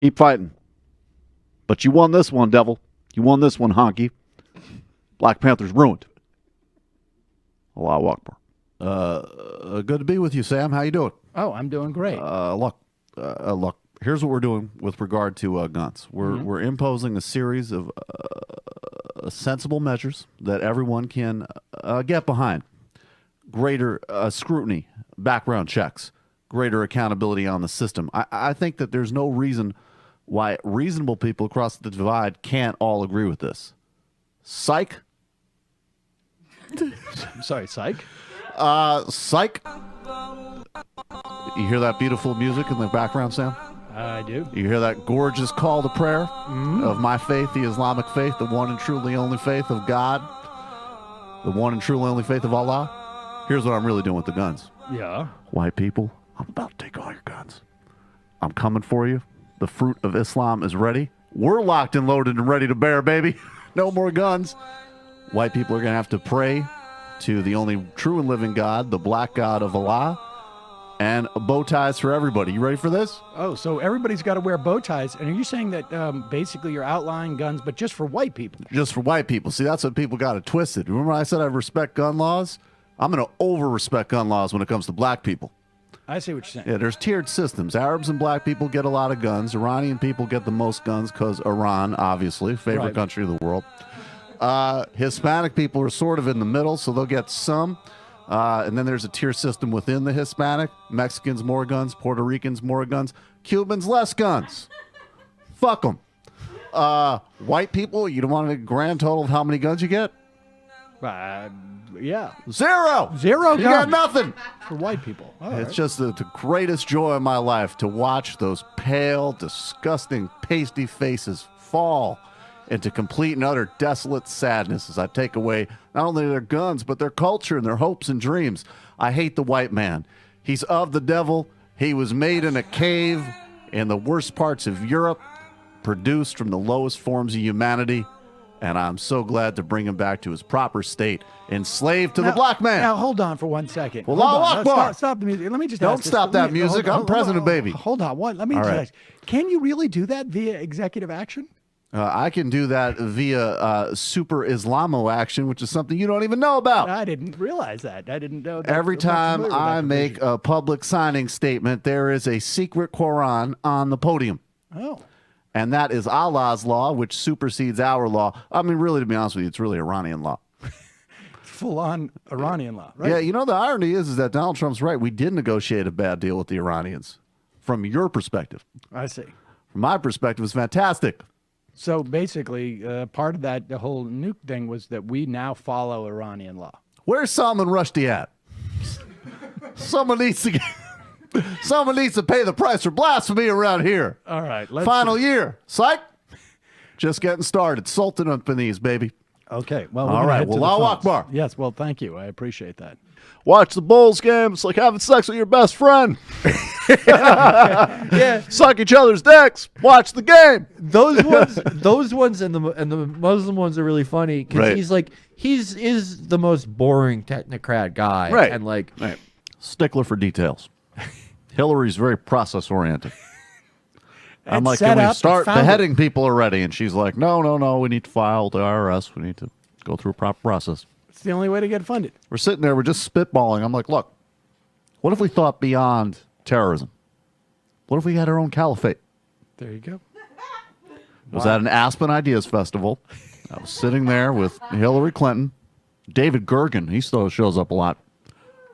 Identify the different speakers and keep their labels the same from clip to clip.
Speaker 1: Keep fighting. But you won this one, devil. You won this one, honky. Black Panther's ruined. Allahu Akbar. Good to be with you, Sam. How you doing?
Speaker 2: Oh, I'm doing great.
Speaker 1: Look. Here's what we're doing with regard to guns. We're imposing a series of sensible measures that everyone can get behind. Greater scrutiny, background checks, greater accountability on the system. I think that there's no reason why reasonable people across the divide can't all agree with this. Psych.
Speaker 2: I'm sorry, psych?
Speaker 1: Psych. You hear that beautiful music in the background, Sam?
Speaker 2: I do.
Speaker 1: You hear that gorgeous call to prayer of my faith, the Islamic faith, the one and truly only faith of God, the one and truly only faith of Allah? Here's what I'm really doing with the guns.
Speaker 2: Yeah.
Speaker 1: White people, I'm about to take all your guns. I'm coming for you. The fruit of Islam is ready. We're locked and loaded and ready to bear, baby. No more guns. White people are going to have to pray to the only true and living God, the black God of Allah, and bow ties for everybody. You ready for this?
Speaker 2: Oh, so everybody's got to wear bow ties. And are you saying that basically you're outlawing guns, but just for white people?
Speaker 1: Just for white people. See, that's what people got it twisted. Remember I said I respect gun laws? I'm going to over-respect gun laws when it comes to black people.
Speaker 2: I see what you're saying.
Speaker 1: Yeah, there's tiered systems. Arabs and black people get a lot of guns. Iranian people get the most guns because Iran, obviously, favorite country of the world. Hispanic people are sort of in the middle, so they'll get some. And then there's a tier system within the Hispanic. Mexicans, more guns. Puerto Ricans, more guns. Cubans, less guns. Fuck them. White people, you don't want a grand total of how many guns you get?
Speaker 2: Yeah.
Speaker 1: Zero.
Speaker 2: Zero
Speaker 1: You
Speaker 2: guns.
Speaker 1: got nothing.
Speaker 2: For white people. All
Speaker 1: It's
Speaker 2: right.
Speaker 1: just the greatest joy of my life to watch those pale, disgusting, pasty faces fall into complete and utter desolate sadness as I take away not only their guns, but their culture and their hopes and dreams. I hate the white man. He's of the devil. He was made in a cave in the worst parts of Europe, produced from the lowest forms of humanity. And I'm so glad to bring him back to his proper state, enslaved to the black man.
Speaker 2: Now, hold on for 1 second.
Speaker 1: Well,
Speaker 2: Hold on.
Speaker 1: Allahu Akbar.
Speaker 2: Stop the music. Let me just
Speaker 1: Don't
Speaker 2: ask this.
Speaker 1: stop that
Speaker 2: Let me-
Speaker 1: music.
Speaker 2: hold
Speaker 1: I'm president, baby.
Speaker 2: Hold on. What? Let me
Speaker 1: All
Speaker 2: just
Speaker 1: right.
Speaker 2: ask. Can you really do that via executive action?
Speaker 1: I can do that via Super Islamo action, which is something you don't even know about.
Speaker 2: I didn't realize that. I didn't know that.
Speaker 1: Every
Speaker 2: I'm not
Speaker 1: time
Speaker 2: familiar with
Speaker 1: I
Speaker 2: that
Speaker 1: make
Speaker 2: provision.
Speaker 1: a public signing statement, there is a secret Quran on the podium.
Speaker 2: Oh.
Speaker 1: And that is Allah's law, which supersedes our law. I mean, really, to be honest with you, it's really Iranian law.
Speaker 2: Full-on Iranian law, right?
Speaker 1: Yeah, you know, the irony is that Donald Trump's right. We did negotiate a bad deal with the Iranians. From your perspective.
Speaker 2: I see.
Speaker 1: From my perspective, it's fantastic.
Speaker 2: So basically, part of that, the whole nuke thing was that we now follow Iranian law.
Speaker 1: Where's Salman Rushdie at? Someone needs to pay the price for blasphemy around here.
Speaker 2: All right.
Speaker 1: Final year. Psych. Just getting started. Sultan on Panese, baby.
Speaker 2: Okay. Well,
Speaker 1: All right. Well, Allahu Akbar.
Speaker 2: Yes. Well, thank you. I appreciate that.
Speaker 1: Watch the Bulls game. It's like having sex with your best friend.
Speaker 2: Yeah.
Speaker 1: Suck each other's dicks. Watch the game.
Speaker 3: Those ones, and the Muslim ones are really funny because
Speaker 1: Right.
Speaker 3: he's like is the most boring technocrat guy,
Speaker 1: Right.
Speaker 3: And like,
Speaker 1: Right. Stickler for details. Hillary's very process oriented. I'm like,
Speaker 2: set
Speaker 1: can we
Speaker 2: up,
Speaker 1: start
Speaker 2: founded.
Speaker 1: beheading people already? And she's like, no. We need to file the IRS. We need to go through a proper process.
Speaker 2: It's the only way to get funded.
Speaker 1: We're sitting there. We're just spitballing. I'm like, look, what if we thought beyond terrorism? What if we had our own caliphate?
Speaker 2: There you go.
Speaker 1: I was at an Aspen Ideas Festival. I was sitting there with Hillary Clinton, David Gergen. He still shows up a lot.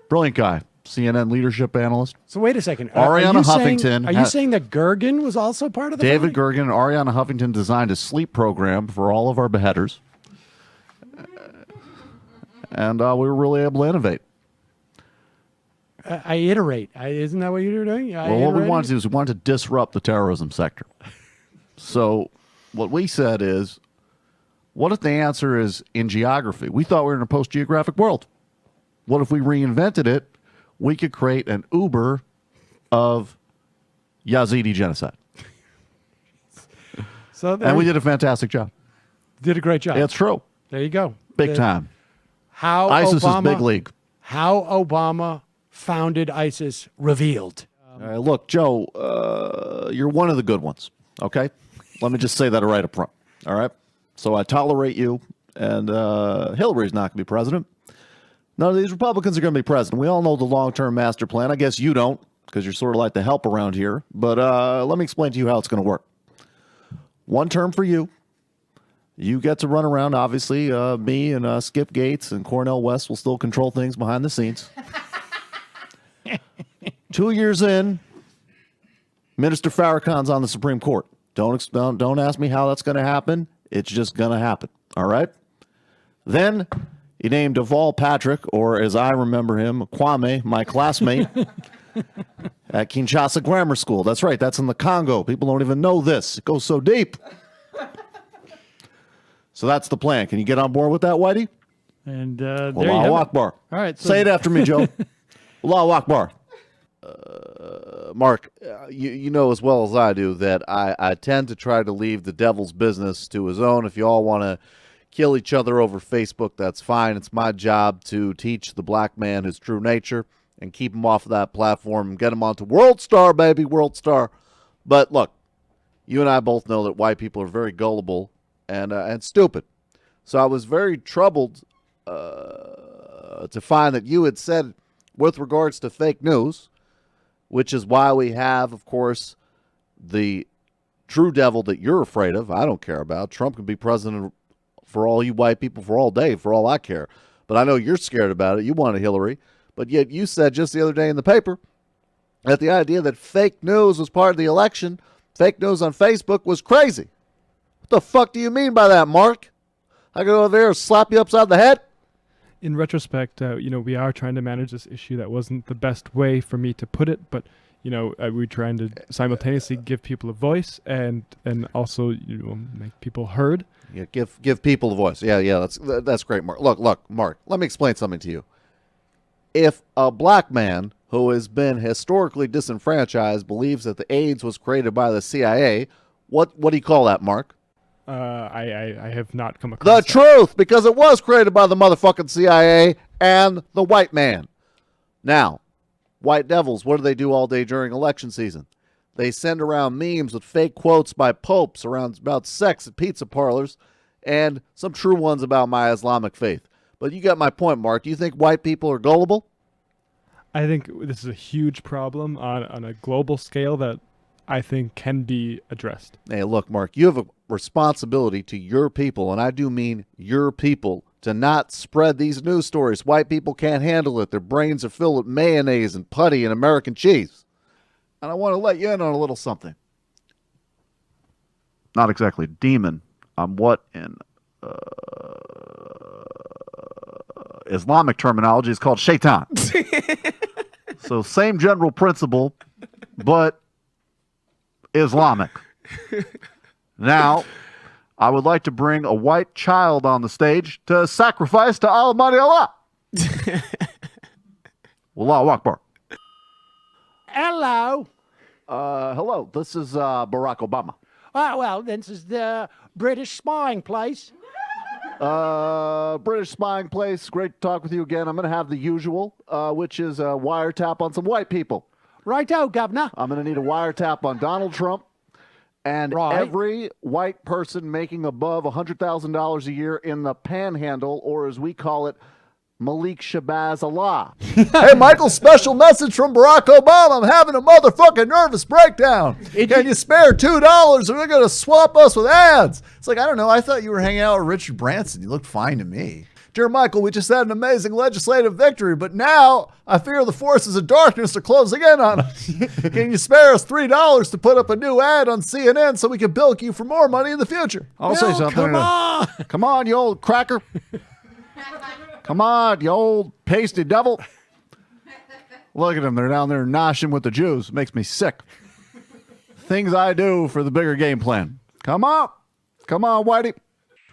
Speaker 1: Brilliant guy. CNN leadership analyst.
Speaker 2: So wait a second.
Speaker 1: Ariana
Speaker 2: are you saying-
Speaker 1: Huffington
Speaker 2: Are you
Speaker 1: had-
Speaker 2: saying that Gergen was also part of the
Speaker 1: David
Speaker 2: founding?
Speaker 1: Gergen and Ariana Huffington designed a sleep program for all of our beheaders. And we were really able to innovate.
Speaker 2: I iterate. Isn't that what you're doing?
Speaker 1: Well, what we wanted to do is we wanted to disrupt the terrorism sector. So what we said is, what if the answer is in geography? We thought we were in a post-geographic world. What if we reinvented it? We could create an Uber of Yazidi genocide.
Speaker 2: So there
Speaker 1: And we
Speaker 2: you
Speaker 1: did a fantastic job.
Speaker 2: did a great job.
Speaker 1: It's true.
Speaker 2: There you go.
Speaker 1: Big time.
Speaker 2: How
Speaker 1: ISIS
Speaker 2: Obama,
Speaker 1: is big league.
Speaker 2: How Obama founded ISIS revealed.
Speaker 1: Look, Joe, you're one of the good ones. Okay? Let me just say that right up front. All right? So I tolerate you, and Hillary's not going to be president. None of these Republicans are going to be president. We all know the long-term master plan. I guess you don't, because you're sort of like the help around here. But let me explain to you how it's going to work. One term for you. You get to run around, obviously. Me and Skip Gates and Cornel West will still control things behind the scenes. 2 years in, Minister Farrakhan's on the Supreme Court. Don't ask me how that's going to happen. It's just going to happen. All right? Then he named Deval Patrick, or as I remember him, Kwame, my classmate, at Kinshasa Grammar School. That's right. That's in the Congo. People don't even know this. It goes so deep. So that's the plan. Can you get on board with that, Whitey?
Speaker 2: And there you
Speaker 1: Allahu
Speaker 2: have it.
Speaker 1: Akbar.
Speaker 2: All right. So
Speaker 1: Say it after me, Joe. Allahu Akbar. Mark, you know as well as I do that I tend to try to leave the devil's business to his own. If you all want to kill each other over Facebook, that's fine. It's my job to teach the black man his true nature and keep him off of that platform and get him onto World Star, baby, World Star. But look, you and I both know that white people are very gullible and stupid. So I was very troubled to find that you had said, with regards to fake news, which is why we have, of course, the true devil that you're afraid of. I don't care about. Trump can be president for all you white people for all day, for all I care. But I know you're scared about it. You wanted Hillary. But yet you said just the other day in the paper that the idea that fake news was part of the election, fake news on Facebook, was crazy. What the fuck do you mean by that, Mark? I go over there and slap you upside the head?
Speaker 4: In retrospect, we are trying to manage this issue. That wasn't the best way for me to put it, but we're trying to simultaneously give people a voice and also make people heard.
Speaker 1: Yeah, give people a voice. Yeah, that's great, Mark. Look, Mark. Let me explain something to you. If a black man who has been historically disenfranchised believes that the AIDS was created by the CIA, what do you call that, Mark?
Speaker 4: I have not come across
Speaker 1: The
Speaker 4: that.
Speaker 1: truth, because it was created by the motherfucking CIA and the white man. Now, white devils, what do they do all day during election season? They send around memes with fake quotes by popes about sex at pizza parlors and some true ones about my Islamic faith. But you got my point, Mark. Do you think white people are gullible?
Speaker 4: I think this is a huge problem on a global scale that I think can be addressed.
Speaker 1: Hey, look, Mark, you have a responsibility to your people, and I do mean your people, to not spread these news stories. White people can't handle it. Their brains are filled with mayonnaise and putty and American cheese. And I want to let you in on a little something. Not exactly demon. I'm what in Islamic terminology is called shaitan. So same general principle, but Islamic. Now, I would like to bring a white child on the stage to sacrifice to Almighty Allah. Allahu Akbar.
Speaker 5: Hello.
Speaker 1: Hello, this is Barack Obama.
Speaker 5: Well, this is the British spying place.
Speaker 1: British spying place. Great to talk with you again. I'm going to have the usual, which is a wiretap on some white people.
Speaker 5: Righto, Governor.
Speaker 1: I'm going to need a wiretap on Donald Trump and
Speaker 5: Right.
Speaker 1: every white person making above $100,000 a year in the panhandle, or as we call it, Malik Shabazz Allah. Hey, Michael, special message from Barack Obama. I'm having a motherfucking nervous breakdown. Can you spare $2 or they're going to swap us with ads? It's like, I don't know. I thought you were hanging out with Richard Branson. You looked fine to me. Dear Michael, we just had an amazing legislative victory, but now I fear the forces of darkness are closing in on us. Can you spare us $3 to put up a new ad on CNN so we can bilk you for more money in the future? I'll say something.
Speaker 5: Come on.
Speaker 1: Come on, you old cracker. Come on, you old pasty devil. Look at them. They're down there noshing with the Jews. Makes me sick. Things I do for the bigger game plan. Come on. Come on, Whitey.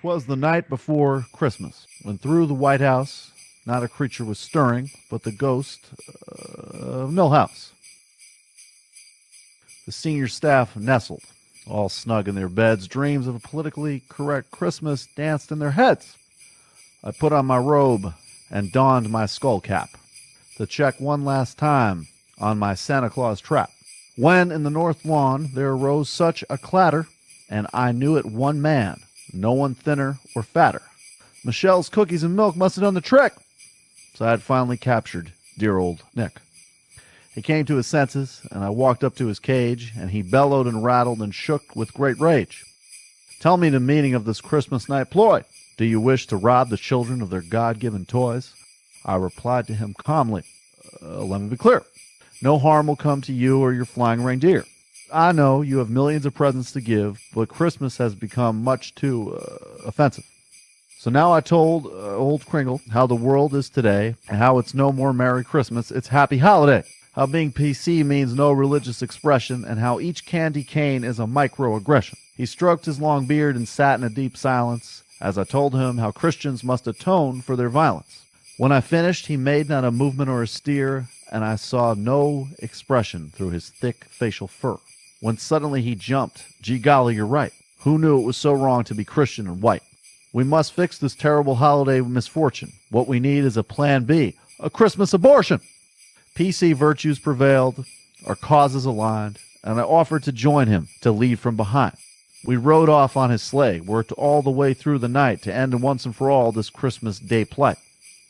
Speaker 1: 'Twas the night before Christmas, when through the White House not a creature was stirring, but the ghost of Millhouse. The senior staff nestled, all snug in their beds. Dreams of a politically correct Christmas danced in their heads. I put on my robe and donned my skull cap to check one last time on my Santa Claus trap. when in the north lawn there arose such a clatter, and I knew it one man, no one thinner or fatter. Michelle's cookies and milk must have done the trick. So I had finally captured dear old Nick. He came to his senses, and I walked up to his cage, and he bellowed and rattled and shook with great rage. Tell me the meaning of this Christmas night ploy. Do you wish to rob the children of their God-given toys? I replied to him calmly, let me be clear. No harm will come to you or your flying reindeer. I know you have millions of presents to give, but Christmas has become much too offensive. So now I told old Kringle how the world is today, and how it's no more Merry Christmas, it's Happy Holiday. How being PC means no religious expression, and how each candy cane is a microaggression. He stroked his long beard and sat in a deep silence, as I told him how Christians must atone for their violence. When I finished, he made not a movement or a stir, and I saw no expression through his thick facial fur. When suddenly he jumped, gee golly, you're right. Who knew it was so wrong to be Christian and white? We must fix this terrible holiday misfortune. What we need is a plan B, a Christmas abortion. PC virtues prevailed, our causes aligned, and I offered to join him, to lead from behind. We rode off on his sleigh, worked all the way through the night to end once and for all this Christmas Day plight.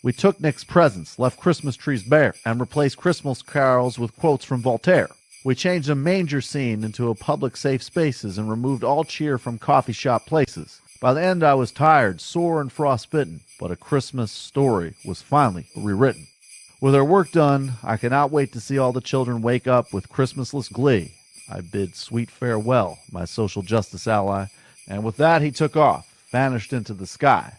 Speaker 1: We took Nick's presents, left Christmas trees bare, and replaced Christmas carols with quotes from Voltaire. We changed a manger scene into a public safe spaces and removed all cheer from coffee shop places. By the end I was tired, sore, and frostbitten, but a Christmas story was finally rewritten. With our work done, I cannot wait to see all the children wake up with Christmasless glee. I bid sweet farewell, my social justice ally, and with that he took off, vanished into the sky.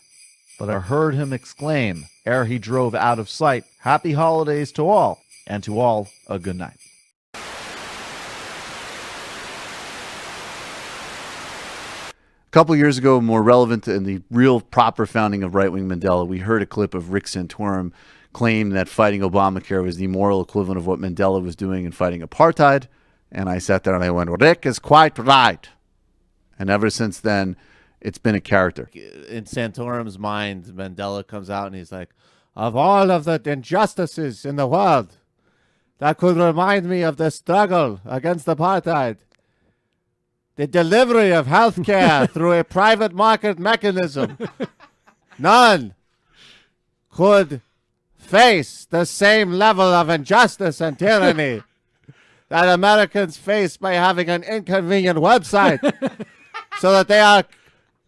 Speaker 1: But I heard him exclaim, ere he drove out of sight, Happy Holidays to all, and to all a good night. A couple years ago, more relevant in the real proper founding of right-wing Mandela, we heard a clip of Rick Santorum claim that fighting Obamacare was the moral equivalent of what Mandela was doing in fighting apartheid. And I sat there and I went, Rick is quite right. And ever since then, it's been a character.
Speaker 6: In Santorum's mind, Mandela comes out and he's like, of all of the injustices in the world that could remind me of the struggle against apartheid, the delivery of health care through a private market mechanism, none could face the same level of injustice and tyranny that Americans face by having an inconvenient website so that they are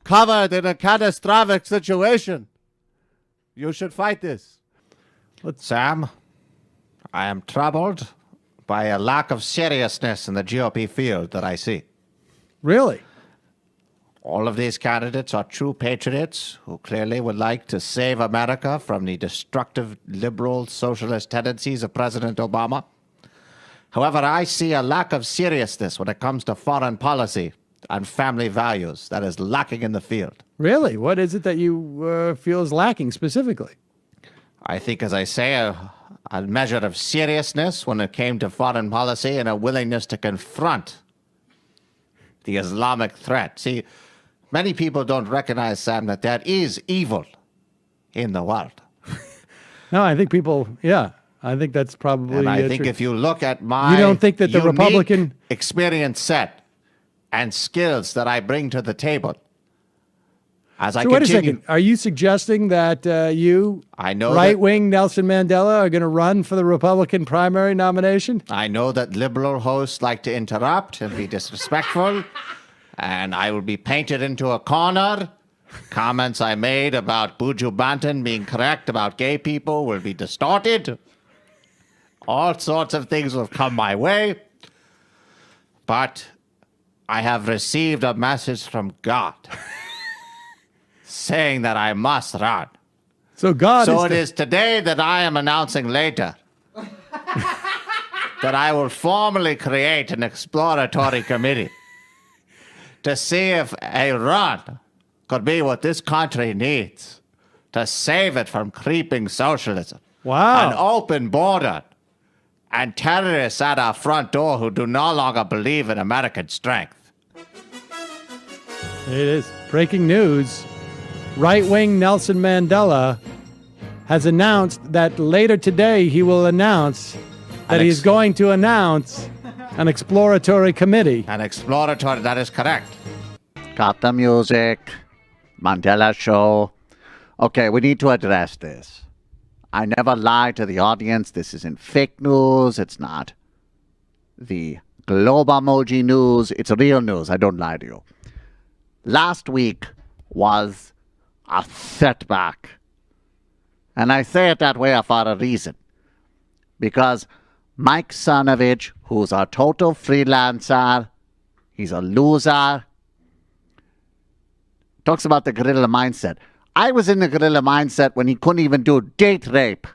Speaker 6: covered in a catastrophic situation. You should fight this.
Speaker 7: Sam, I am troubled by a lack of seriousness in the GOP field that I see.
Speaker 2: Really?
Speaker 7: All of these candidates are true patriots who clearly would like to save America from the destructive liberal socialist tendencies of President Obama. However, I see a lack of seriousness when it comes to foreign policy and family values that is lacking in the field.
Speaker 2: Really? What is it that you feel is lacking specifically?
Speaker 7: I think, as I say, a measure of seriousness when it came to foreign policy and a willingness to confront the Islamic threat. See, many people don't recognize, Sam, that there is evil in the world.
Speaker 2: No, I think people, yeah, I think that's probably
Speaker 7: And I think
Speaker 2: true.
Speaker 7: if you look at my
Speaker 2: You don't think that the
Speaker 7: unique
Speaker 2: Republican
Speaker 7: experience set and skills that I bring to the table, as I
Speaker 2: So wait a
Speaker 7: continue,
Speaker 2: second. Are you suggesting that you,
Speaker 7: I know that-
Speaker 2: right-wing Nelson Mandela, are going to run for the Republican primary nomination?
Speaker 7: I know that liberal hosts like to interrupt and be disrespectful, and I will be painted into a corner. Comments I made about Buju Banton being correct about gay people will be distorted. All sorts of things will come my way. But I have received a message from God saying that I must run.
Speaker 2: So God
Speaker 7: So
Speaker 2: is
Speaker 7: it
Speaker 2: the-
Speaker 7: is today that I am announcing later that I will formally create an exploratory committee to see if a run could be what this country needs to save it from creeping socialism.
Speaker 2: Wow.
Speaker 7: An open border and terrorists at our front door who do no longer believe in American strength.
Speaker 2: It is breaking news. Right-wing Nelson Mandela has announced that later today he will announce that he's going to announce An exploratory committee.
Speaker 7: An exploratory, that is correct.
Speaker 1: Got the music. Mandela show. Okay, we need to address this. I never lie to the audience. This isn't fake news. It's not the globe emoji news. It's real news. I don't lie to you. Last week was a setback. And I say it that way for a reason. Because Mike Cernovich, who's a total freelancer, he's a loser, talks about the guerrilla mindset. I was in the guerrilla mindset when he couldn't even do date rape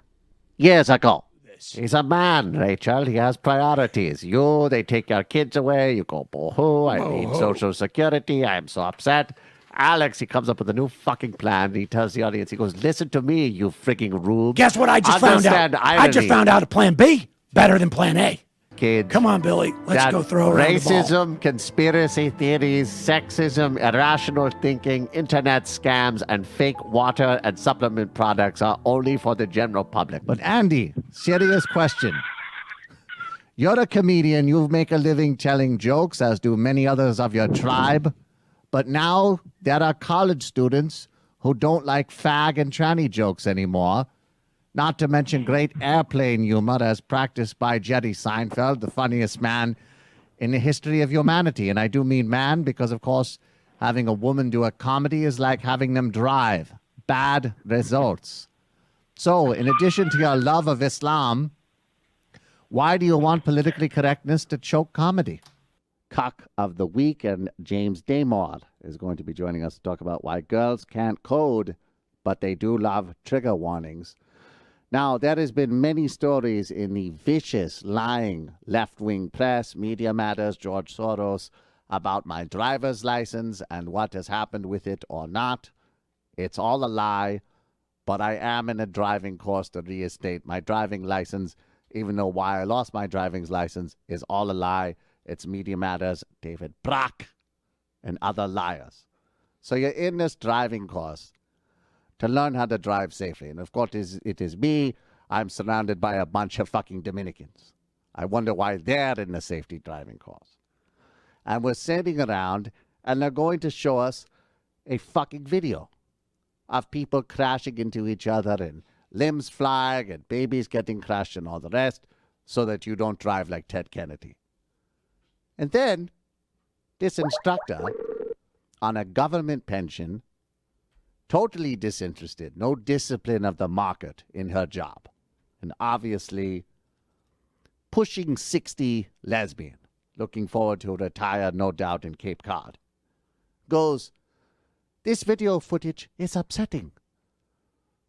Speaker 1: years ago.
Speaker 7: He's a man, Rachel. He has priorities. They take your kids away. You go, boo-hoo. I need Social Security. I am so upset. Alex, he comes up with a new fucking plan. He tells the audience, he goes, listen to me, you freaking rube.
Speaker 5: Guess what I just found out? I just found out a plan B better than plan A.
Speaker 7: Kids.
Speaker 5: Come on, Billy. Let's
Speaker 7: That
Speaker 5: go throw around the ball.
Speaker 7: racism, conspiracy theories, sexism, irrational thinking, internet scams, and fake water and supplement products are only for the general public.
Speaker 8: But Andy, serious question. You're a comedian. You make a living telling jokes, as do many others of your tribe. But now there are college students who don't like fag and tranny jokes anymore. Not to mention great airplane humor as practiced by Jerry Seinfeld, the funniest man in the history of humanity. And I do mean man because, of course, having a woman do a comedy is like having them drive. Bad results. So, in addition to your love of Islam, why do you want politically correctness to choke comedy?
Speaker 1: Cock of the week, and James Damore is going to be joining us to talk about why girls can't code, but they do love trigger warnings. Now, there has been many stories in the vicious, lying left-wing press, Media Matters, George Soros, about my driver's license and what has happened with it or not. It's all a lie, but I am in a driving course to reinstate my driving license, even though why I lost my driving license is all a lie. It's Media Matters, David Brock, and other liars. So you're in this driving course to learn how to drive safely. And of course, it is me. I'm surrounded by a bunch of fucking Dominicans. I wonder why they're in the safety driving course. And we're sitting around, and they're going to show us a fucking video of people crashing into each other and limbs flying and babies getting crushed and all the rest so that you don't drive like Ted Kennedy. And then this instructor on a government pension, totally disinterested, no discipline of the market in her job, and obviously pushing 60 lesbian, looking forward to retire, no doubt, in Cape Cod, goes, this video footage is upsetting,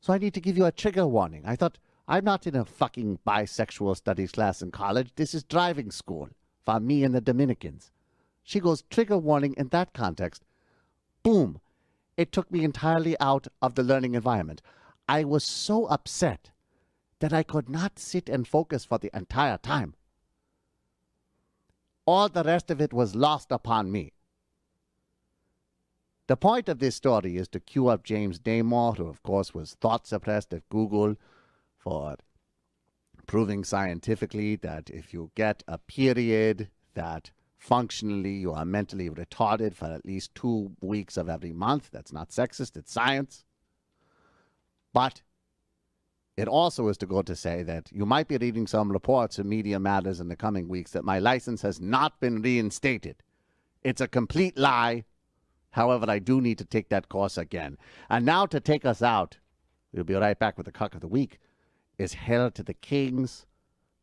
Speaker 1: so I need to give you a trigger warning. I thought, I'm not in a fucking bisexual studies class in college. This is driving school for me and the Dominicans. She goes, trigger warning in that context. Boom. It took me entirely out of the learning environment. I was so upset that I could not sit and focus for the entire time. All the rest of it was lost upon me. The point of this story is to cue up James Damore, who of course was thought suppressed at Google for proving scientifically that if you get a period that functionally you are mentally retarded for at least 2 weeks of every month. That's not sexist, it's science. But it also is to go to say that you might be reading some reports in Media Matters in the coming weeks that my license has not been reinstated. It's a complete lie. However, I do need to take that course again. And now to take us out, we'll be right back with the Cock of the Week, is Hail to the Kings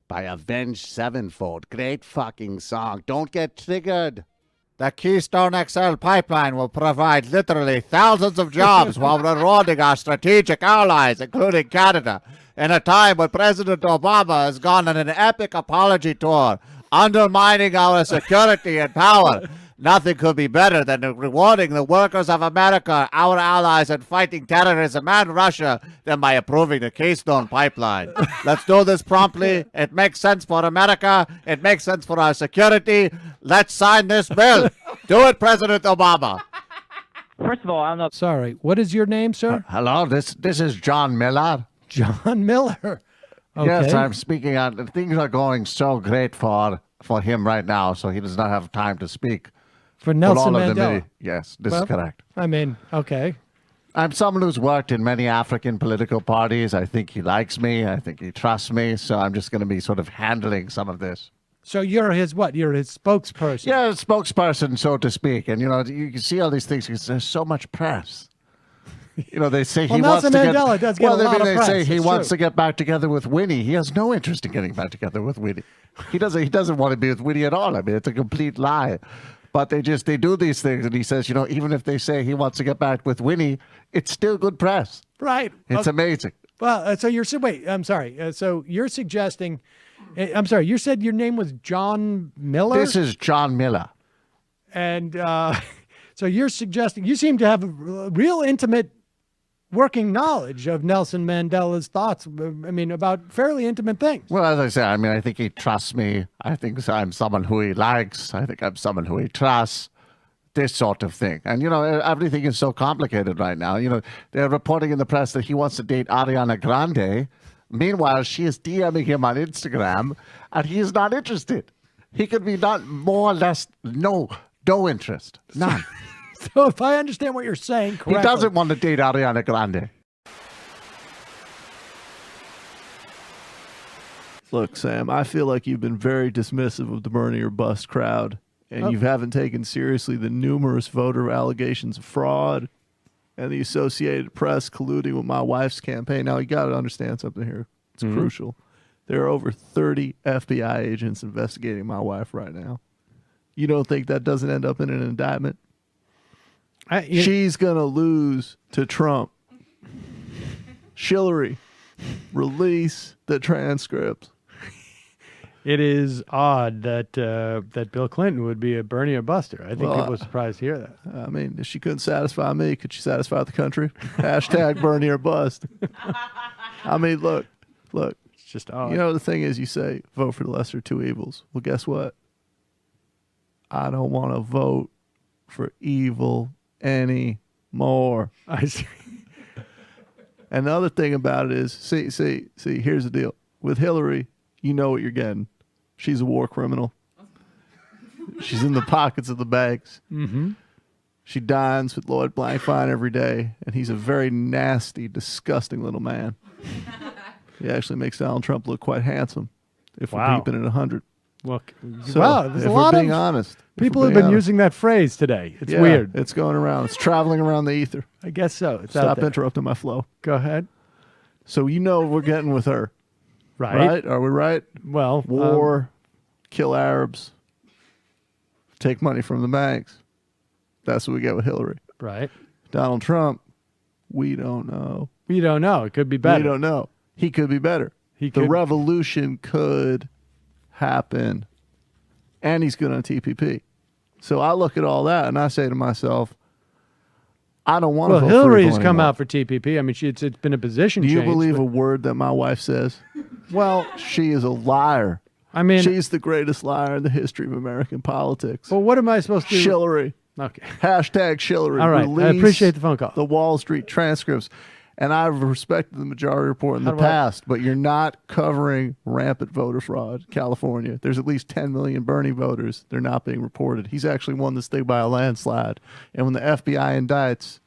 Speaker 1: by Avenged Sevenfold. Great fucking song. Don't get triggered.
Speaker 6: The Keystone XL pipeline will provide literally thousands of jobs while rewarding our strategic allies, including Canada, in a time when President Obama has gone on an epic apology tour, undermining our security and power. Nothing could be better than rewarding the workers of America, our allies in fighting terrorism and Russia, than by approving the Keystone Pipeline. Let's do this promptly. It makes sense for America. It makes sense for our security. Let's sign this bill. Do it, President Obama.
Speaker 9: First of all, I'm not.
Speaker 2: Sorry, what is your name, sir?
Speaker 1: Hello, this is John Miller.
Speaker 2: John Miller. Okay.
Speaker 1: Yes, I'm speaking on. Things are going so great for
Speaker 8: for him right now, so he does not have time to speak.
Speaker 2: For Nelson
Speaker 8: all of the
Speaker 2: Mandela.
Speaker 8: yes, this
Speaker 2: Well,
Speaker 8: is correct.
Speaker 2: I mean, okay.
Speaker 8: I'm someone who's worked in many African political parties. I think he likes me. I think he trusts me. So I'm just going to be sort of handling some of this.
Speaker 2: So you're his what? You're his spokesperson.
Speaker 8: Yeah, spokesperson, so to speak. And, you can see all these things because there's so much press. They say he wants
Speaker 2: Nelson
Speaker 8: to
Speaker 2: Mandela
Speaker 8: get...
Speaker 2: does get a lot of
Speaker 8: they
Speaker 2: press.
Speaker 8: say he
Speaker 2: It's
Speaker 8: wants
Speaker 2: true.
Speaker 8: to get back together with Winnie. He has no interest in getting back together with Winnie. He doesn't want to be with Winnie at all. I mean, it's a complete lie. But they do these things, and he says, even if they say he wants to get back with Winnie, it's still good press.
Speaker 2: Right.
Speaker 8: It's amazing.
Speaker 2: Well, so wait, I'm sorry. So you're suggesting, I'm sorry, you said your name was John Miller?
Speaker 8: This is John Miller.
Speaker 2: And so you're suggesting, you seem to have a real intimate working knowledge of Nelson Mandela's thoughts, I mean, about fairly intimate things.
Speaker 8: Well, as I said, I think he trusts me. I think I'm someone who he likes. I think I'm someone who he trusts. This sort of thing. And, everything is so complicated right now. They're reporting in the press that he wants to date Ariana Grande. Meanwhile, she is DMing him on Instagram, and he is not interested. He could be not more or less no interest. None.
Speaker 2: So if I understand what you're saying correctly.
Speaker 8: He doesn't want to date Ariana Grande.
Speaker 10: Look, Sam, I feel like you've been very dismissive of the Bernie or Bust crowd, and you haven't taken seriously the numerous voter allegations of fraud and the Associated Press colluding with my wife's campaign. Now, you got to understand something here. It's crucial. There are over 30 FBI agents investigating my wife right now. You don't think that doesn't end up in an indictment? She's going to lose to Trump. Hillary, release the transcripts.
Speaker 2: It is odd that Bill Clinton would be a Bernie or Buster. I think people were surprised to hear that.
Speaker 10: I mean, if she couldn't satisfy me, could she satisfy the country? Hashtag Bernie or Bust. I mean, look.
Speaker 2: It's just odd.
Speaker 10: The thing is, you say, vote for the lesser of two evils. Well, guess what? I don't want to vote for evil anymore.
Speaker 2: I see.
Speaker 10: And the other thing about it is, see, here's the deal. With Hillary, you know what you're getting. She's a war criminal. She's in the pockets of the banks.
Speaker 2: Mm-hmm.
Speaker 10: She dines with Lloyd Blankfein every day, and he's a very nasty, disgusting little man. He actually makes Donald Trump look quite handsome if we're keeping it 100.
Speaker 2: Look,
Speaker 10: So,
Speaker 2: wow, there's
Speaker 10: if
Speaker 2: a lot
Speaker 10: we're being
Speaker 2: of
Speaker 10: honest,
Speaker 2: people have been using that phrase today. It's weird.
Speaker 10: It's going around. It's traveling around the ether.
Speaker 2: I guess so. It's out
Speaker 10: Stop
Speaker 2: there.
Speaker 10: interrupting my flow.
Speaker 2: Go ahead.
Speaker 10: So we're getting with her.
Speaker 2: Right.
Speaker 10: Are we right?
Speaker 2: Well,
Speaker 10: War, kill Arabs, take money from the banks. That's what we get with Hillary.
Speaker 2: Right.
Speaker 10: Donald Trump, we don't know.
Speaker 2: We don't know. It could be better.
Speaker 10: We don't know. He could be better. The
Speaker 2: could-
Speaker 10: revolution could happen. And he's good on TPP. So I look at all that and I say to myself, I don't want to vote for
Speaker 2: Hillary
Speaker 10: evil
Speaker 2: has come
Speaker 10: anymore.
Speaker 2: out for TPP. I mean, it's been a position
Speaker 10: Do you
Speaker 2: change.
Speaker 10: believe
Speaker 2: but-
Speaker 10: a word that my wife says?
Speaker 2: Well,
Speaker 10: She is a liar.
Speaker 2: I mean,
Speaker 10: She's the greatest liar in the history of American politics.
Speaker 2: well, what am I supposed to do?
Speaker 10: Hillary.
Speaker 2: Okay.
Speaker 10: Hashtag Hillary.
Speaker 2: All right. I
Speaker 10: Release
Speaker 2: appreciate the phone call.
Speaker 10: the Wall Street transcripts. And I've respected the majority report in
Speaker 2: How
Speaker 10: the
Speaker 2: do I-
Speaker 10: past, but you're not covering rampant voter fraud. California, there's at least 10 million Bernie voters. They're not being reported. He's actually won this thing by a landslide. And when the FBI indicts,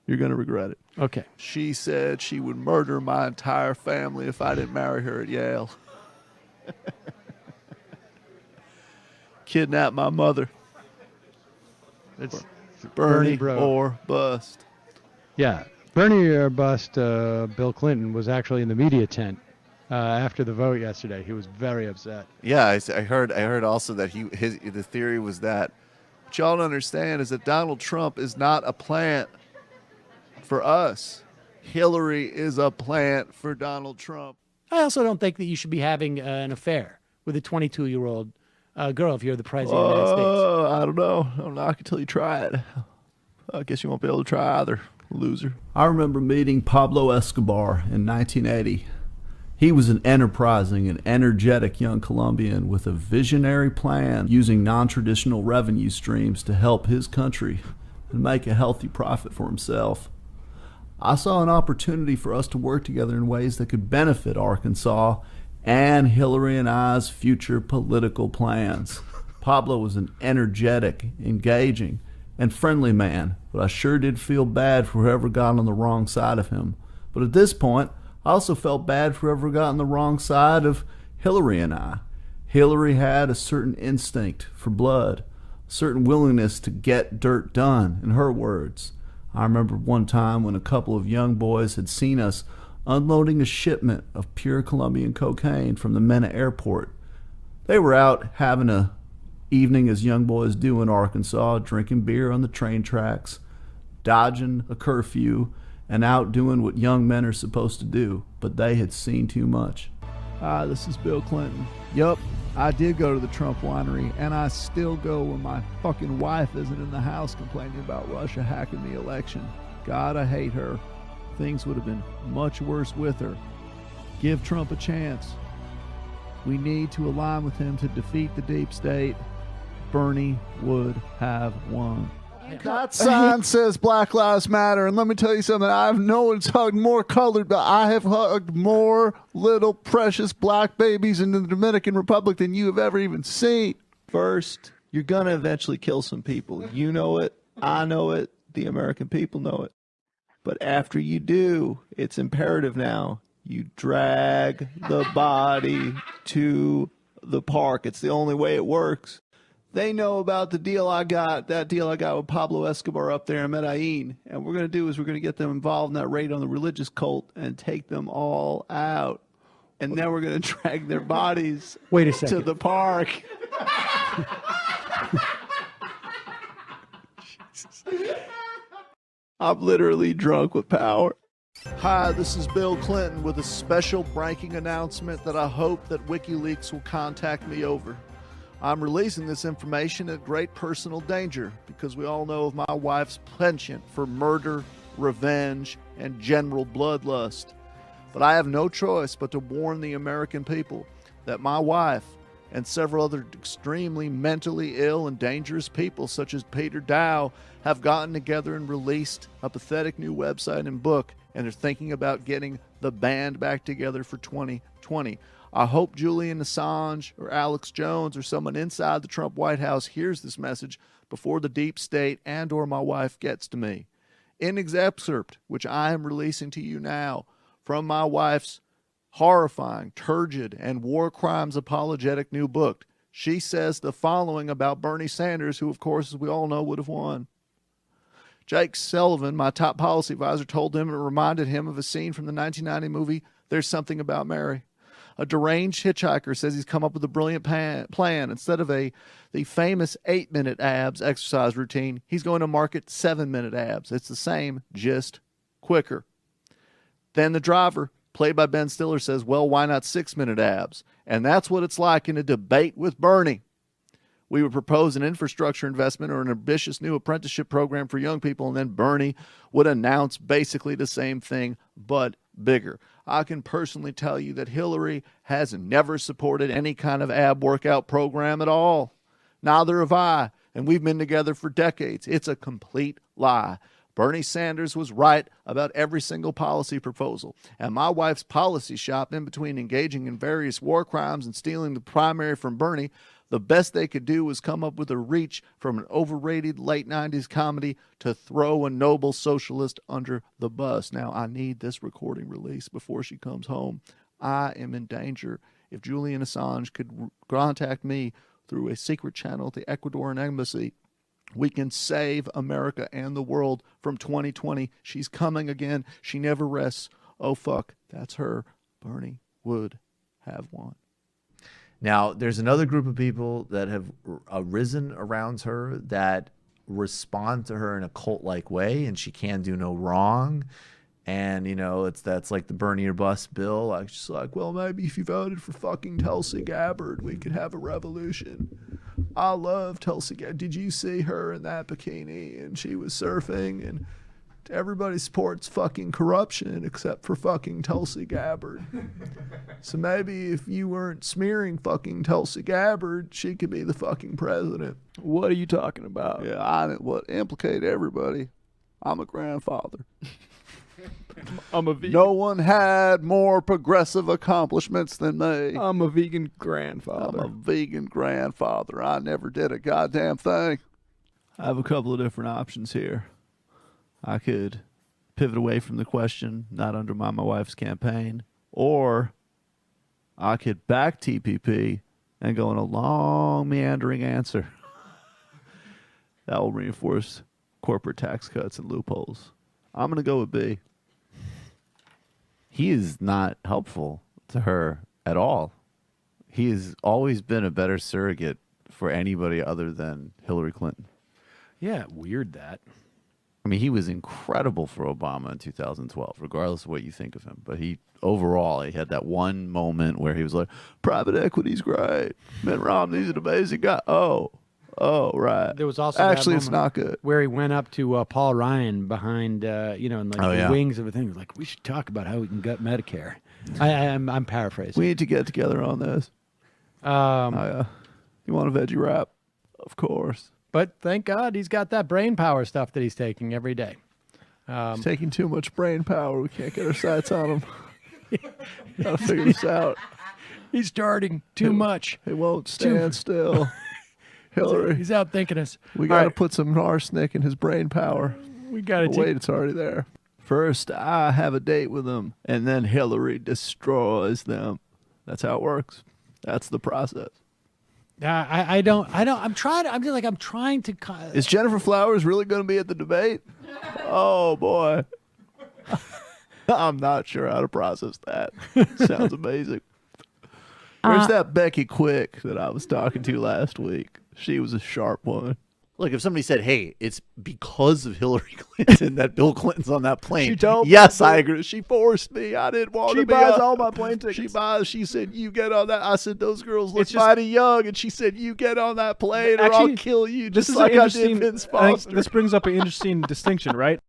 Speaker 10: you're going to regret it.
Speaker 2: Okay.
Speaker 10: She said she would murder my entire family if I didn't marry her at Yale. Kidnap my mother.
Speaker 2: It's
Speaker 10: Bernie
Speaker 2: bro.
Speaker 10: or bust.
Speaker 2: Yeah. Bernie or bust, Bill Clinton was actually in the media tent after the vote yesterday. He was very upset.
Speaker 1: Yeah, I heard also that the theory was that
Speaker 10: What y'all don't understand is that Donald Trump is not a plant for us. Hillary is a plant for Donald Trump.
Speaker 5: I also don't think that you should be having an affair with a 22-year-old girl if you're the president of the United States.
Speaker 10: Oh, I don't know. Don't knock until you try it. I guess you won't be able to try either, loser.
Speaker 11: I remember meeting Pablo Escobar in 1980. He was an enterprising and energetic young Colombian with a visionary plan using non-traditional revenue streams to help his country and make a healthy profit for himself. I saw an opportunity for us to work together in ways that could benefit Arkansas and Hillary and I's future political plans. Pablo was an energetic, engaging, and friendly man, but I sure did feel bad for whoever got on the wrong side of him. But at this point, I also felt bad for whoever got on the wrong side of Hillary and I. Hillary had a certain instinct for blood, a certain willingness to get dirt done, in her words. I remember one time when a couple of young boys had seen us unloading a shipment of pure Colombian cocaine from the Mena airport. They were out having a evening as young boys do in Arkansas, drinking beer on the train tracks, dodging a curfew, and out doing what young men are supposed to do, but they had seen too much.
Speaker 10: Hi, this is Bill Clinton. Yup, I did go to the Trump winery, and I still go when my fucking wife isn't in the house complaining about Russia hacking the election. God, I hate her. Things would have been much worse with her. Give Trump a chance. We need to align with him to defeat the deep state. Bernie would have won. That sign says Black Lives Matter, and let me tell you something. I know one's hugged more colored, but I have hugged more little precious black babies in the Dominican Republic than you have ever even seen. First, you're going to eventually kill some people. You know it. I know it. The American people know it. But after you do, it's imperative now. You drag the body to the park. It's the only way it works. They know about the deal I got, that deal I got with Pablo Escobar up there in Medellin. And what we're going to do is we're going to get them involved in that raid on the religious cult and take them all out. And then we're going to drag their bodies to the park. I'm literally drunk with power. Hi, this is Bill Clinton with a special breaking announcement that I hope that WikiLeaks will contact me over. I'm releasing this information at great personal danger because we all know of my wife's penchant for murder, revenge, and general bloodlust. But I have no choice but to warn the American people that my wife and several other extremely mentally ill and dangerous people such as Peter Dow have gotten together and released a pathetic new website and book, and they're thinking about getting the band back together for 2020. I hope Julian Assange or Alex Jones or someone inside the Trump White House hears this message before the deep state and or my wife gets to me. In excerpt, which I am releasing to you now, from my wife's horrifying, turgid, and war crimes apologetic new book, she says the following about Bernie Sanders, who, of course, as we all know, would have won. Jake Sullivan, my top policy advisor, told him it reminded him of a scene from the 1990 movie There's Something About Mary. A deranged hitchhiker says he's come up with a brilliant plan. Instead of the famous 8-minute abs exercise routine, he's going to market 7-minute abs. It's the same, just quicker. Then the driver, played by Ben Stiller, says, well, why not 6-minute abs? And that's what it's like in a debate with Bernie. We would propose an infrastructure investment or an ambitious new apprenticeship program for young people, and then Bernie would announce basically the same thing, but bigger. I can personally tell you that Hillary has never supported any kind of ab workout program at all. Neither have I, and we've been together for decades. It's a complete lie. Bernie Sanders was right about every single policy proposal, and my wife's policy shop, in between engaging in various war crimes and stealing the primary from Bernie, the best they could do was come up with a reach from an overrated late 90s comedy to throw a noble socialist under the bus. Now, I need this recording released before she comes home. I am in danger. If Julian Assange could contact me through a secret channel at the Ecuadorian embassy, we can save America and the world from 2020. She's coming again. She never rests. Oh, fuck. That's her. Bernie would have won.
Speaker 12: Now, there's another group of people that have arisen around her that respond to her in a cult-like way, and she can do no wrong. And, you know, that's like the Bernie or bust bill. Like, just like, well, maybe if you voted for fucking Tulsi Gabbard, we could have a revolution. I love Tulsi Gabbard. Did you see her in that bikini? And she was surfing, and everybody supports fucking corruption except for fucking Tulsi Gabbard. So maybe if you weren't smearing fucking Tulsi Gabbard, she could be the fucking president.
Speaker 10: What are you talking about? Yeah, implicate everybody. I'm a grandfather.
Speaker 4: I'm a vegan.
Speaker 10: No one had more progressive accomplishments than me.
Speaker 4: I'm a vegan
Speaker 10: I'm
Speaker 4: grandfather.
Speaker 10: a vegan grandfather. I never did a goddamn thing. I have a couple of different options here. I could pivot away from the question, not undermine my wife's campaign, or I could back TPP and go in a long, meandering answer. That will reinforce corporate tax cuts and loopholes. I'm going to go with B.
Speaker 1: He is not helpful to her at all. He has always been a better surrogate for anybody other than Hillary Clinton.
Speaker 5: Yeah, weird that.
Speaker 1: I mean, he was incredible for Obama in 2012, regardless of what you think of him. But overall, he had that one moment where he was like, private equity's great. Mitt Romney's an amazing guy. Oh, right.
Speaker 5: There was also
Speaker 10: Actually,
Speaker 5: that
Speaker 10: it's
Speaker 5: moment
Speaker 10: not good.
Speaker 5: where he went up to Paul Ryan behind, in like the wings of a thing. He was like, we should talk about how we can gut Medicare. I'm paraphrasing.
Speaker 10: We need to get together on this. You want a veggie wrap? Of course.
Speaker 2: But thank God he's got that brain power stuff that he's taking every day.
Speaker 10: He's taking too much brain power. We can't get our sights on him. Gotta figure this out.
Speaker 2: He's starting too much.
Speaker 10: He won't stand still. Hillary,
Speaker 2: He's out thinking us.
Speaker 10: we got to put some arsenic in his brain power.
Speaker 2: We got to
Speaker 10: But wait, it's already there. First, I have a date with them, and then Hillary destroys them. That's how it works. That's the process.
Speaker 2: I'm trying to.
Speaker 10: Is Jennifer Flowers really going to be at the debate? Oh, boy. I'm not sure how to process that. Sounds amazing. Where's that Becky Quick that I was talking to last week? She was a sharp one.
Speaker 1: Look, if somebody said, hey, it's because of Hillary Clinton that Bill Clinton's on that plane.
Speaker 10: She told me.
Speaker 1: Yes, I agree. She forced me. I didn't want to be
Speaker 10: She buys
Speaker 1: on-
Speaker 10: all my plane tickets. She said, you get on that. I said, those girls look
Speaker 4: It's just-
Speaker 10: mighty young. And she said, you get on that plane or I'll
Speaker 4: Actually,
Speaker 10: kill you.
Speaker 4: This
Speaker 10: Just
Speaker 4: is
Speaker 10: like
Speaker 4: an
Speaker 10: I did
Speaker 4: interesting.
Speaker 10: Vince
Speaker 4: I think
Speaker 10: Foster.
Speaker 4: this brings up an interesting distinction, right?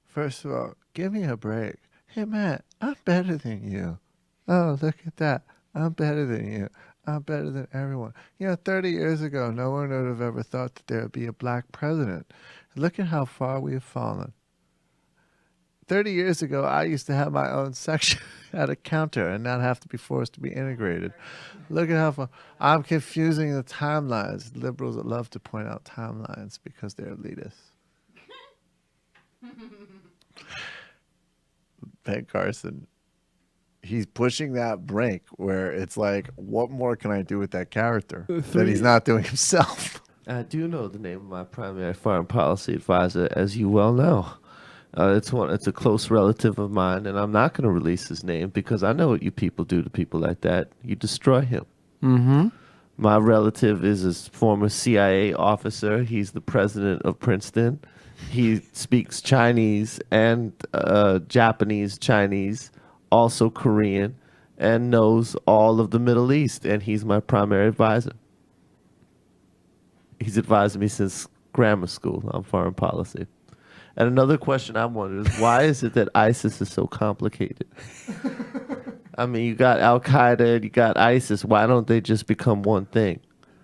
Speaker 10: First of all, give me a break. Hey, Matt, I'm better than you. Oh, look at that. I'm better than you. I'm better than everyone. 30 years ago, no one would have ever thought that there would be a black president. Look at how far we have fallen. 30 years ago, I used to have my own section at a counter and not have to be forced to be integrated. Look at how far. I'm confusing the timelines. Liberals that love to point out timelines because they're elitists. Ben Carson, he's pushing that brink where it's like, what more can I do with that character that he's not doing himself?
Speaker 13: I do know the name of my primary foreign policy advisor, as you well know. It's a close relative of mine, and I'm not going to release his name because I know what you people do to people like that. You destroy him.
Speaker 2: Mm-hmm.
Speaker 13: My relative is a former CIA officer. He's the president of Princeton. He speaks Chinese and Japanese Chinese, also Korean, and knows all of the Middle East, and he's my primary advisor. He's advised me since grammar school on foreign policy. And another question I wondered is, why is it that ISIS is so complicated? I mean, you got Al-Qaeda, you got ISIS. Why don't they just become one thing?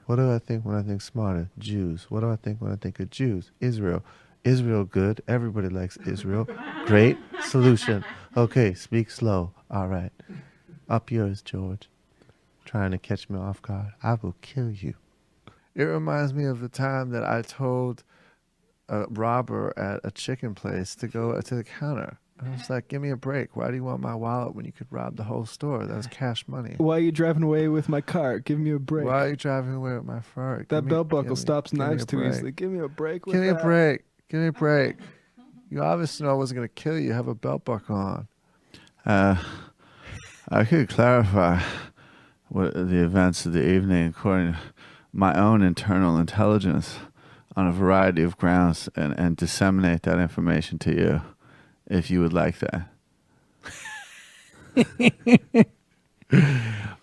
Speaker 10: What do I think when I think smarter? Jews. What do I think when I think of Jews? Israel. Israel good. Everybody likes Israel. Great solution. Okay, speak slow. All right. Up yours, George. Trying to catch me off guard. I will kill you. It reminds me of the time that I told a robber at a chicken place to go to the counter. I was like, give me a break. Why do you want my wallet when you could rob the whole store? That's cash money.
Speaker 4: Why are you driving away with my car? Give me a break.
Speaker 10: Why are you driving away with my Ferrari?
Speaker 4: That belt buckle stops knives too easily. Give me a break with
Speaker 10: Give me
Speaker 4: that.
Speaker 10: a break. Give me a break. You obviously know I wasn't going to kill you. Have a belt buckle on. I could clarify what the events of the evening according to my own internal intelligence on a variety of grounds and disseminate that information to you if you would like that.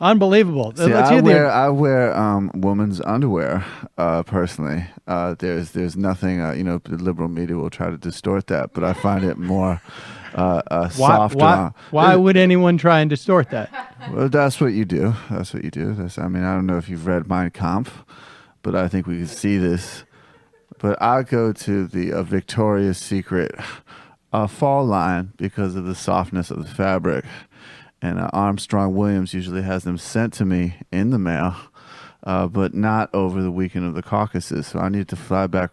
Speaker 2: Unbelievable.
Speaker 10: See, I wear women's underwear personally. There's nothing the liberal media will try to distort that, but I find it more softer.
Speaker 2: Why would anyone try and distort that?
Speaker 10: Well, that's what you do. I don't know if you've read Mein Kampf, but I think we can see this
Speaker 1: But I go to the Victoria's Secret fall line because of the softness of the fabric. And Armstrong Williams usually has them sent to me in the mail, but not over the weekend of the caucuses. So I need to fly back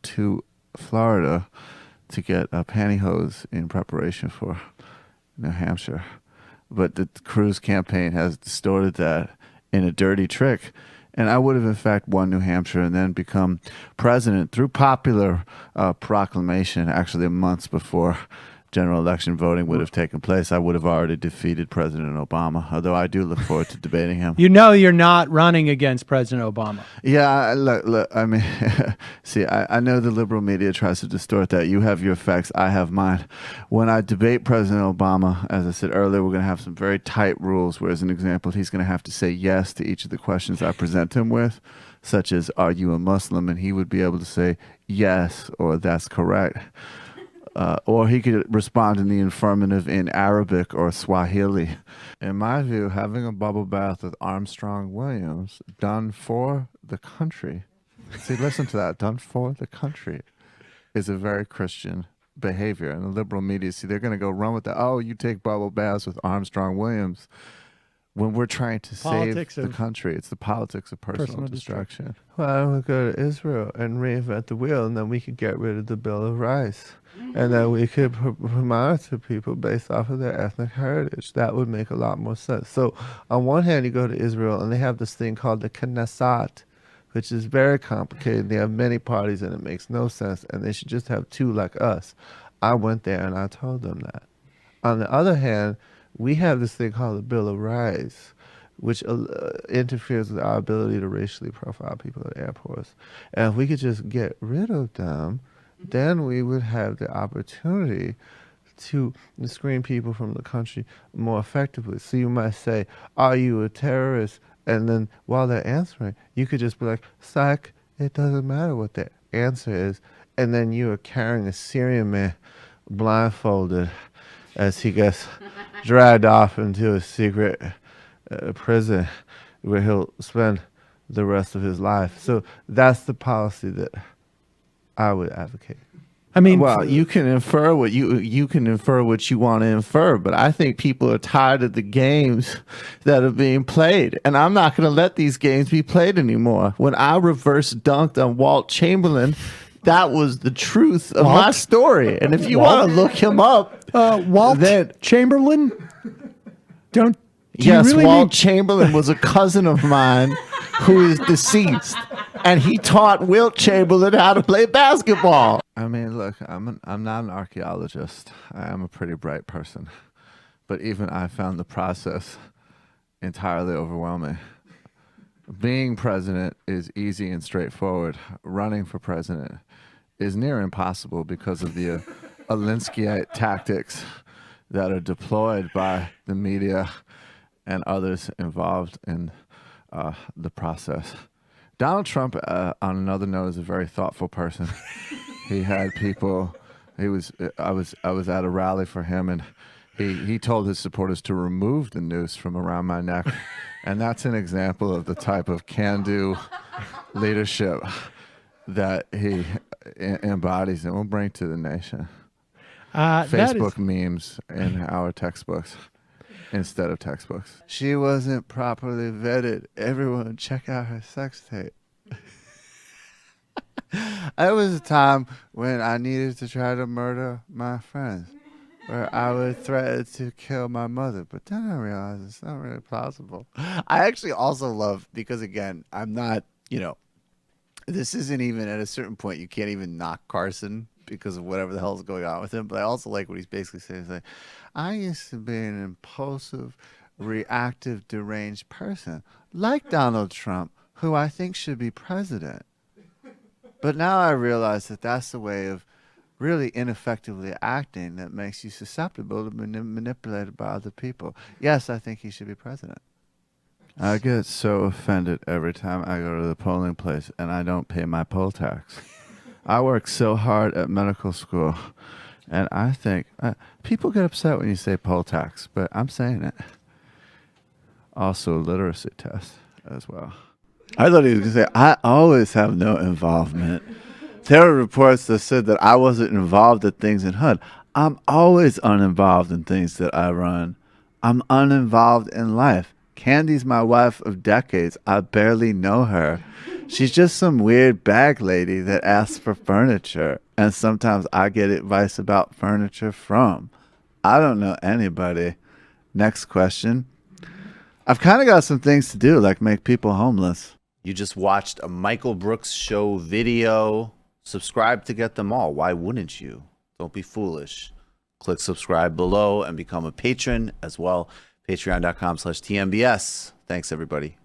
Speaker 1: to Florida to get pantyhose in preparation for New Hampshire. But the Cruz campaign has distorted that in a dirty trick. And I would have, in fact, won New Hampshire and then become president through popular proclamation, actually months before general election voting would have taken place. I would have already defeated President Obama, although I do look forward to debating him.
Speaker 2: You know you're not running against President Obama.
Speaker 1: Yeah, look, I mean, see, I know the liberal media tries to distort that. You have your facts, I have mine. When I debate President Obama, as I said earlier, we're going to have some very tight rules, where, as an example, he's going to have to say yes to each of the questions I present him with, such as, are you a Muslim? And he would be able to say yes, or that's correct. Or he could respond in the affirmative in Arabic or Swahili. In my view, having a bubble bath with Armstrong Williams, done for the country. See, listen to that. Done for the country is a very Christian behavior. And the liberal media, see, they're going to go run with that. Oh, you take bubble baths with Armstrong Williams. When we're trying to save the country, it's the politics of personal destruction. Well, we'll go to Israel and reinvent the wheel, and then we could get rid of the Bill of Rights. And then we could monitor people based off of their ethnic heritage. That would make a lot more sense. So on one hand, you go to Israel, and they have this thing called the Knesset, which is very complicated. They have many parties, and it makes no sense, and they should just have two like us. I went there, and I told them that. On the other hand, we have this thing called the Bill of Rights, which interferes with our ability to racially profile people at airports. And if we could just get rid of them, then we would have the opportunity to screen people from the country more effectively. So you might say, are you a terrorist? And then while they're answering, you could just be like, psych, it doesn't matter what their answer is. And then you are carrying a Syrian man blindfolded as he gets dragged off into a secret prison where he'll spend the rest of his life. So that's the policy that I would advocate.
Speaker 2: I mean,
Speaker 1: well, you can infer what you can infer what you want to infer, but I think people are tired of the games that are being played, and I'm not going to let these games be played anymore. When I reverse dunked on Walt Chamberlain, that was the truth of my story. And if you want to look him up,
Speaker 2: Walt Chamberlain,
Speaker 1: yes, really Walt Chamberlain was a cousin of mine who is deceased, and he taught Wilt Chamberlain how to play basketball. I mean, look, I'm not an archaeologist. I am a pretty bright person, but even I found the process entirely overwhelming. Being president is easy and straightforward. Running for president is near impossible because of the Alinskyite tactics that are deployed by the media and others involved in the process. Donald Trump, on another note, is a very thoughtful person. He had people. I was at a rally for him, and he told his supporters to remove the noose from around my neck, and that's an example of the type of can-do leadership that he embodies and will bring to the nation. Facebook memes in our textbooks instead of textbooks. She wasn't properly vetted. Everyone check out her sex tape. It was a time when I needed to try to murder my friends, where I would threaten to kill my mother, but then I realized it's not really plausible. I actually also love, because again, I'm not, this isn't even at a certain point, you can't even knock Carson because of whatever the hell is going on with him, but I also like what he's basically saying. He's like, I used to be an impulsive, reactive, deranged person, like Donald Trump, who I think should be president. But now I realize that that's the way of really ineffectively acting that makes you susceptible to being manipulated by other people. Yes, I think he should be president. I get so offended every time I go to the polling place and I don't pay my poll tax. I work so hard at medical school, and I think people get upset when you say poll tax, but I'm saying it. Also, literacy test as well. I thought he was going to say, I always have no involvement.
Speaker 14: There were reports that said that I wasn't involved in things in HUD. I'm always uninvolved in things that I run. I'm uninvolved in life. Candy's my wife of decades. I barely know her. She's just some weird bag lady that asks for furniture, and sometimes I get advice about furniture from. I don't know anybody. Next question. I've kind of got some things to do, like make people homeless.
Speaker 12: You just watched a Michael Brooks show video. Subscribe to get them all. Why wouldn't you? Don't be foolish. Click subscribe below and become a patron as well. Patreon.com/TMBS. Thanks, everybody.